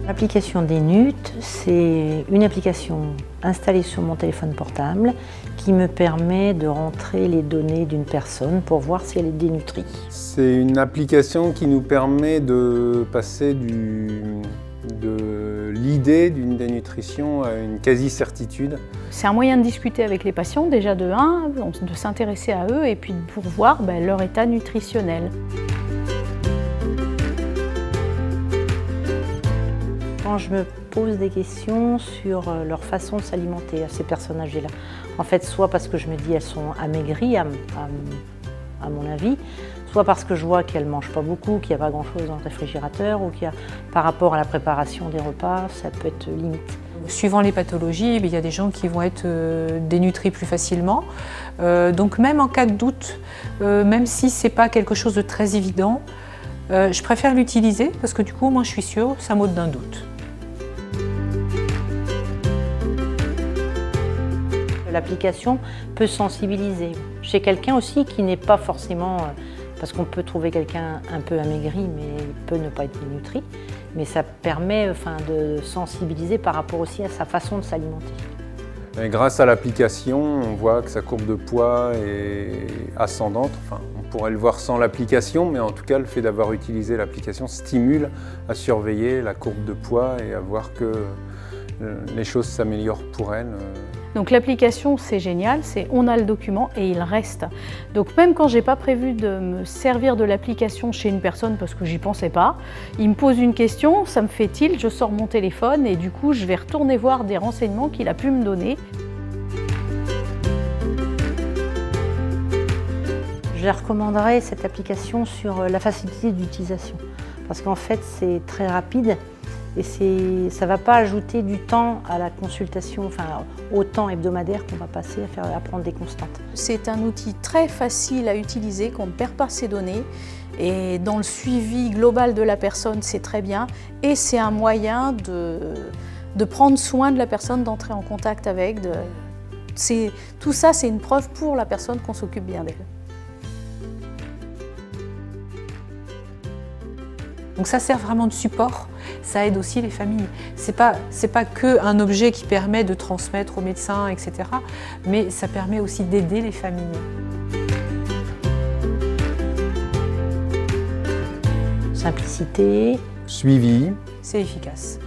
L'application Dénut, c'est une application installée sur mon téléphone portable qui me permet de rentrer les données d'une personne pour voir si elle est dénutrie. C'est une application qui nous permet de passer de l'idée d'une dénutrition à une quasi-certitude. C'est un moyen de discuter avec les patients, déjà de de s'intéresser à eux et puis pour voir leur état nutritionnel. Quand je me pose des questions sur leur façon de s'alimenter à ces personnes âgées-là, en fait, soit parce que je me dis elles sont amaigries à mon avis, soit parce que je vois qu'elles ne mangent pas beaucoup, qu'il n'y a pas grand-chose dans le réfrigérateur ou qu'il y a, par rapport à la préparation des repas, ça peut être limite. Suivant les pathologies, il y a des gens qui vont être dénutris plus facilement. Donc même en cas de doute, même si ce n'est pas quelque chose de très évident, je préfère l'utiliser parce que du coup, moi je suis sûre, ça m'ôte d'un doute. L'application peut sensibiliser. Chez quelqu'un aussi qui n'est pas forcément, parce qu'on peut trouver quelqu'un un peu amaigri, mais il peut ne pas être dénutri, mais ça permet de sensibiliser par rapport aussi à sa façon de s'alimenter. Grâce à l'application, on voit que sa courbe de poids est ascendante. On pourrait le voir sans l'application, mais en tout cas, le fait d'avoir utilisé l'application stimule à surveiller la courbe de poids et à voir que les choses s'améliorent pour elle. Donc l'application, c'est génial, on a le document et il reste. Donc même quand je n'ai pas prévu de me servir de l'application chez une personne parce que j'y pensais pas, il me pose une question, ça me fait tilt, je sors mon téléphone et du coup je vais retourner voir des renseignements qu'il a pu me donner. Je recommanderais cette application sur la facilité d'utilisation parce qu'en fait c'est très rapide. Et ça ne va pas ajouter du temps à la consultation, au temps hebdomadaire qu'on va passer à prendre des constantes. C'est un outil très facile à utiliser, qu'on ne perd pas ses données. Et dans le suivi global de la personne, c'est très bien. Et c'est un moyen de prendre soin de la personne, d'entrer en contact avec. Tout ça, c'est une preuve pour la personne qu'on s'occupe bien d'elle. Donc ça sert vraiment de support, ça aide aussi les familles. C'est pas qu'un objet qui permet de transmettre aux médecins, etc. Mais ça permet aussi d'aider les familles. Simplicité. Suivi. C'est efficace.